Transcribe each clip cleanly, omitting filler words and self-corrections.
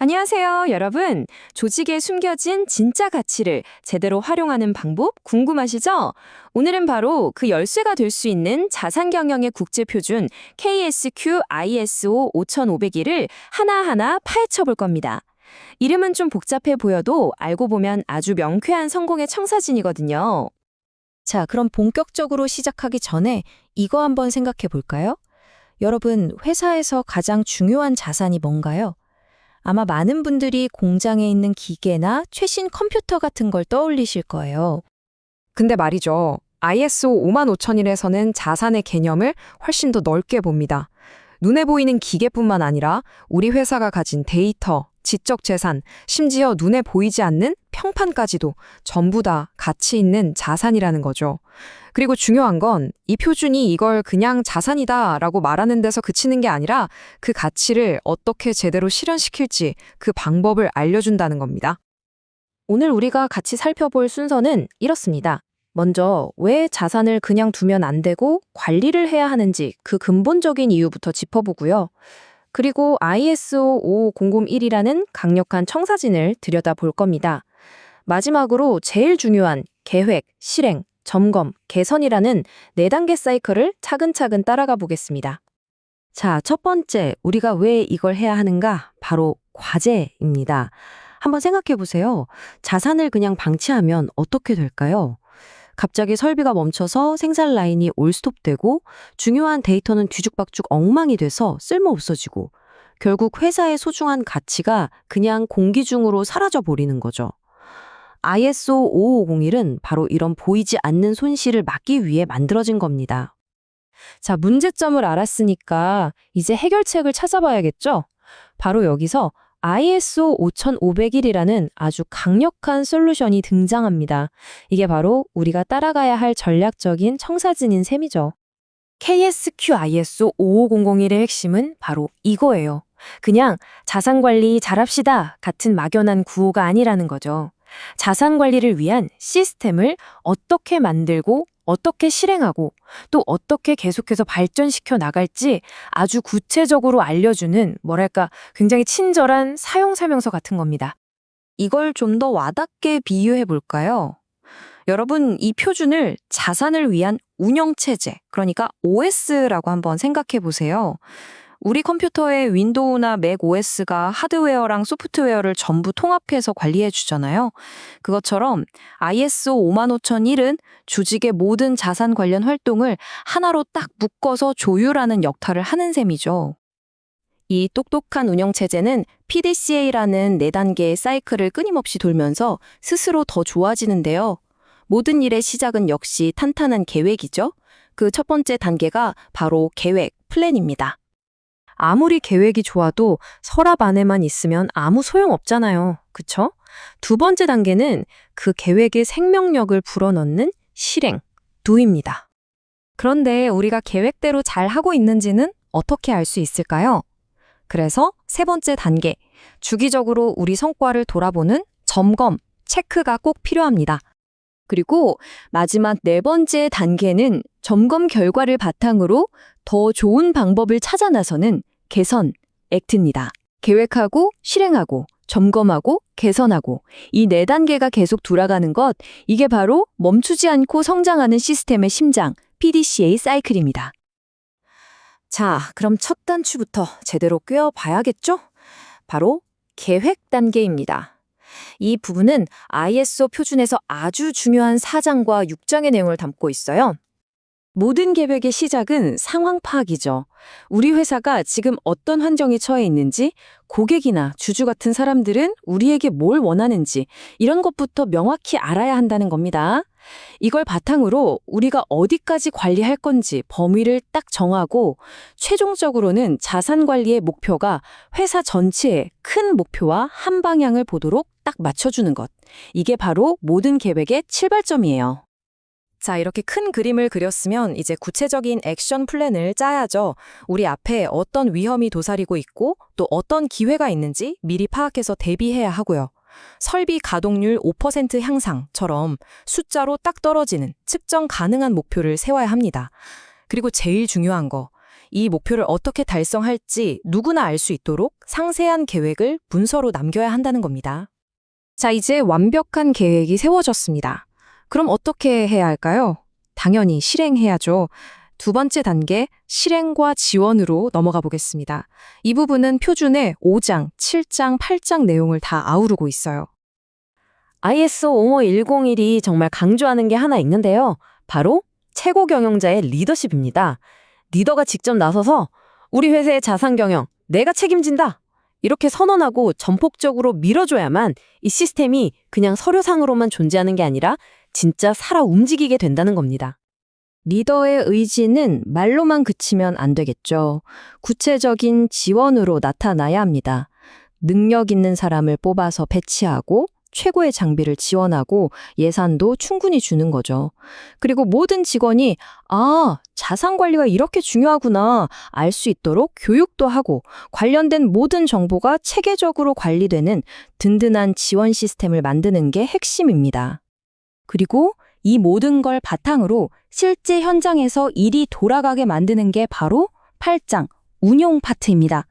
안녕하세요, 여러분. 조직에 숨겨진 진짜 가치를 제대로 활용하는 방법 궁금하시죠? 오늘은 바로 그 열쇠가 될 수 있는 자산 경영의 국제 표준 KSQ ISO 5501을 하나하나 파헤쳐 볼 겁니다. 이름은 좀 복잡해 보여도 알고 보면 아주 명쾌한 성공의 청사진이거든요. 자, 그럼 본격적으로 시작하기 전에 이거 한번 생각해 볼까요? 여러분, 회사에서 가장 중요한 자산이 뭔가요? 아마 많은 분들이 공장에 있는 기계나 최신 컴퓨터 같은 걸 떠올리실 거예요. 근데 말이죠. ISO 55001에서는 자산의 개념을 훨씬 더 넓게 봅니다. 눈에 보이는 기계뿐만 아니라 우리 회사가 가진 데이터, 지적 재산, 심지어 눈에 보이지 않는 평판까지도 전부 다 가치 있는 자산이라는 거죠. 그리고 중요한 건 이 표준이 이걸 그냥 자산이다라고 말하는 데서 그치는 게 아니라 그 가치를 어떻게 제대로 실현시킬지 그 방법을 알려준다는 겁니다. 오늘 우리가 같이 살펴볼 순서는 이렇습니다. 먼저 왜 자산을 그냥 두면 안 되고 관리를 해야 하는지 그 근본적인 이유부터 짚어보고요. 그리고 ISO 55001이라는 강력한 청사진을 들여다볼 겁니다. 마지막으로 제일 중요한 계획, 실행, 점검, 개선이라는 4단계 사이클을 차근차근 따라가 보겠습니다. 자, 첫 번째, 우리가 왜 이걸 해야 하는가? 바로 과제입니다. 한번 생각해 보세요. 자산을 그냥 방치하면 어떻게 될까요? 갑자기 설비가 멈춰서 생산 라인이 올스톱되고 중요한 데이터는 뒤죽박죽 엉망이 돼서 쓸모없어지고 결국 회사의 소중한 가치가 그냥 공기 중으로 사라져 버리는 거죠. ISO 5501은 바로 이런 보이지 않는 손실을 막기 위해 만들어진 겁니다. 자, 문제점을 알았으니까 이제 해결책을 찾아봐야겠죠? 바로 여기서 ISO 5501이라는 아주 강력한 솔루션이 등장합니다. 이게 바로 우리가 따라가야 할 전략적인 청사진인 셈이죠. KSQ ISO 55001의 핵심은 바로 이거예요. 그냥 자산관리 잘합시다 같은 막연한 구호가 아니라는 거죠. 자산관리를 위한 시스템을 어떻게 만들고 어떻게 실행하고 또 어떻게 계속해서 발전시켜 나갈지 아주 구체적으로 알려주는 굉장히 친절한 사용 설명서 같은 겁니다. 이걸 좀 더 와닿게 비유해 볼까요? 여러분, 이 표준을 자산을 위한 운영체제, 그러니까 OS라고 한번 생각해 보세요. 우리 컴퓨터의 윈도우나 맥 OS가 하드웨어랑 소프트웨어를 전부 통합해서 관리해 주잖아요. 그것처럼 ISO 55001은 조직의 모든 자산 관련 활동을 하나로 딱 묶어서 조율하는 역할을 하는 셈이죠. 이 똑똑한 운영체제는 PDCA라는 4단계의 사이클을 끊임없이 돌면서 스스로 더 좋아지는데요. 모든 일의 시작은 역시 탄탄한 계획이죠. 그 첫 번째 단계가 바로 계획, 플랜입니다. 아무리 계획이 좋아도 서랍 안에만 있으면 아무 소용 없잖아요. 그쵸? 두 번째 단계는 그 계획의 생명력을 불어넣는 실행, do입니다. 그런데 우리가 계획대로 잘 하고 있는지는 어떻게 알 수 있을까요? 그래서 세 번째 단계, 주기적으로 우리 성과를 돌아보는 점검, 체크가 꼭 필요합니다. 그리고 마지막 4번째 단계는 점검 결과를 바탕으로 더 좋은 방법을 찾아 나서는 개선, 액트입니다. 계획하고 실행하고 점검하고 개선하고 이 4단계가 계속 돌아가는 것, 이게 바로 멈추지 않고 성장하는 시스템의 심장, PDCA 사이클입니다. 자, 그럼 첫 단추부터 제대로 꿰어봐야겠죠? 바로 계획 단계입니다. 이 부분은 ISO 표준에서 아주 중요한 4장과 6장의 내용을 담고 있어요. 모든 계획의 시작은 상황 파악이죠. 우리 회사가 지금 어떤 환경에 처해 있는지, 고객이나 주주 같은 사람들은 우리에게 뭘 원하는지 이런 것부터 명확히 알아야 한다는 겁니다. 이걸 바탕으로 우리가 어디까지 관리할 건지 범위를 딱 정하고 최종적으로는 자산 관리의 목표가 회사 전체의 큰 목표와 한 방향을 보도록 딱 맞춰주는 것. 이게 바로 모든 계획의 출발점이에요. 자, 이렇게 큰 그림을 그렸으면 이제 구체적인 액션 플랜을 짜야죠. 우리 앞에 어떤 위험이 도사리고 있고 또 어떤 기회가 있는지 미리 파악해서 대비해야 하고요. 설비 가동률 5% 향상처럼 숫자로 딱 떨어지는 측정 가능한 목표를 세워야 합니다. 그리고 제일 중요한 거, 이 목표를 어떻게 달성할지 누구나 알 수 있도록 상세한 계획을 문서로 남겨야 한다는 겁니다. 자, 이제 완벽한 계획이 세워졌습니다. 그럼 어떻게 해야 할까요? 당연히 실행해야죠. 두 번째 단계, 실행과 지원으로 넘어가 보겠습니다. 이 부분은 표준의 5장, 7장, 8장 내용을 다 아우르고 있어요. ISO 55101이 정말 강조하는 게 하나 있는데요. 바로 최고 경영자의 리더십입니다. 리더가 직접 나서서 우리 회사의 자산 경영, 내가 책임진다. 이렇게 선언하고 전폭적으로 밀어줘야만 이 시스템이 그냥 서류상으로만 존재하는 게 아니라 진짜 살아 움직이게 된다는 겁니다. 리더의 의지는 말로만 그치면 안 되겠죠. 구체적인 지원으로 나타나야 합니다. 능력 있는 사람을 뽑아서 배치하고 최고의 장비를 지원하고 예산도 충분히 주는 거죠. 그리고 모든 직원이 자산 관리가 이렇게 중요하구나 알 수 있도록 교육도 하고 관련된 모든 정보가 체계적으로 관리되는 든든한 지원 시스템을 만드는 게 핵심입니다. 그리고 이 모든 걸 바탕으로 실제 현장에서 일이 돌아가게 만드는 게 바로 8장 운용 파트입니다.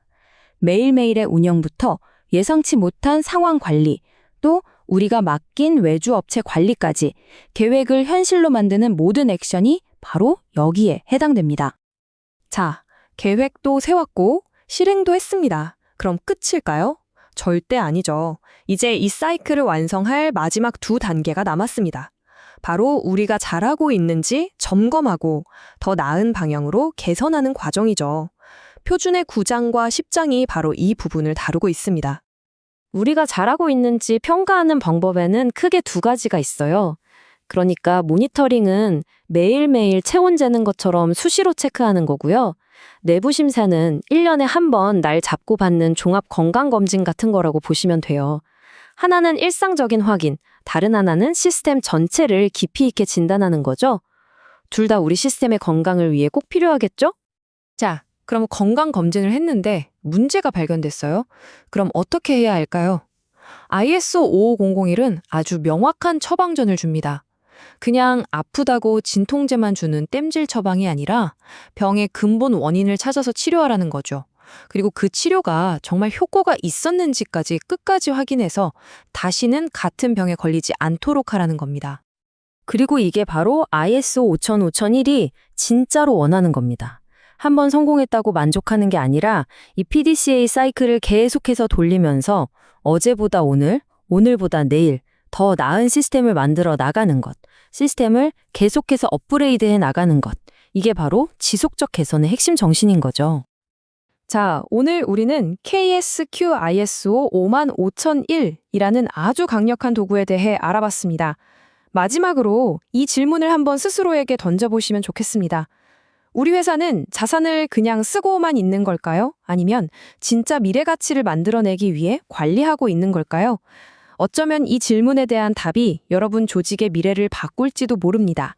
매일매일의 운영부터 예상치 못한 상황 관리, 또 우리가 맡긴 외주 업체 관리까지 계획을 현실로 만드는 모든 액션이 바로 여기에 해당됩니다. 자, 계획도 세웠고 실행도 했습니다. 그럼 끝일까요? 절대 아니죠. 이제 이 사이클을 완성할 마지막 두 단계가 남았습니다. 바로 우리가 잘하고 있는지 점검하고 더 나은 방향으로 개선하는 과정이죠. 표준의 9장과 10장이 바로 이 부분을 다루고 있습니다. 우리가 잘하고 있는지 평가하는 방법에는 크게 두 가지가 있어요. 그러니까 모니터링은 매일매일 체온 재는 것처럼 수시로 체크하는 거고요. 내부 심사는 1년에 한 번 날 잡고 받는 종합 건강검진 같은 거라고 보시면 돼요. 하나는 일상적인 확인, 다른 하나는 시스템 전체를 깊이 있게 진단하는 거죠. 둘 다 우리 시스템의 건강을 위해 꼭 필요하겠죠? 자, 그럼 건강검진을 했는데 문제가 발견됐어요. 그럼 어떻게 해야 할까요? ISO 55001은 아주 명확한 처방전을 줍니다. 그냥 아프다고 진통제만 주는 땜질 처방이 아니라 병의 근본 원인을 찾아서 치료하라는 거죠. 그리고 그 치료가 정말 효과가 있었는지까지 끝까지 확인해서 다시는 같은 병에 걸리지 않도록 하라는 겁니다. 그리고 이게 바로 ISO 5001이 진짜로 원하는 겁니다. 한번 성공했다고 만족하는 게 아니라 이 PDCA 사이클을 계속해서 돌리면서 어제보다 오늘, 오늘보다 내일 더 나은 시스템을 만들어 나가는 것, 시스템을 계속해서 업그레이드해 나가는 것, 이게 바로 지속적 개선의 핵심 정신인 거죠. 자, 오늘 우리는 KSQ ISO 55001이라는 아주 강력한 도구에 대해 알아봤습니다. 마지막으로 이 질문을 한번 스스로에게 던져보시면 좋겠습니다. 우리 회사는 자산을 그냥 쓰고만 있는 걸까요? 아니면 진짜 미래 가치를 만들어내기 위해 관리하고 있는 걸까요? 어쩌면 이 질문에 대한 답이 여러분 조직의 미래를 바꿀지도 모릅니다.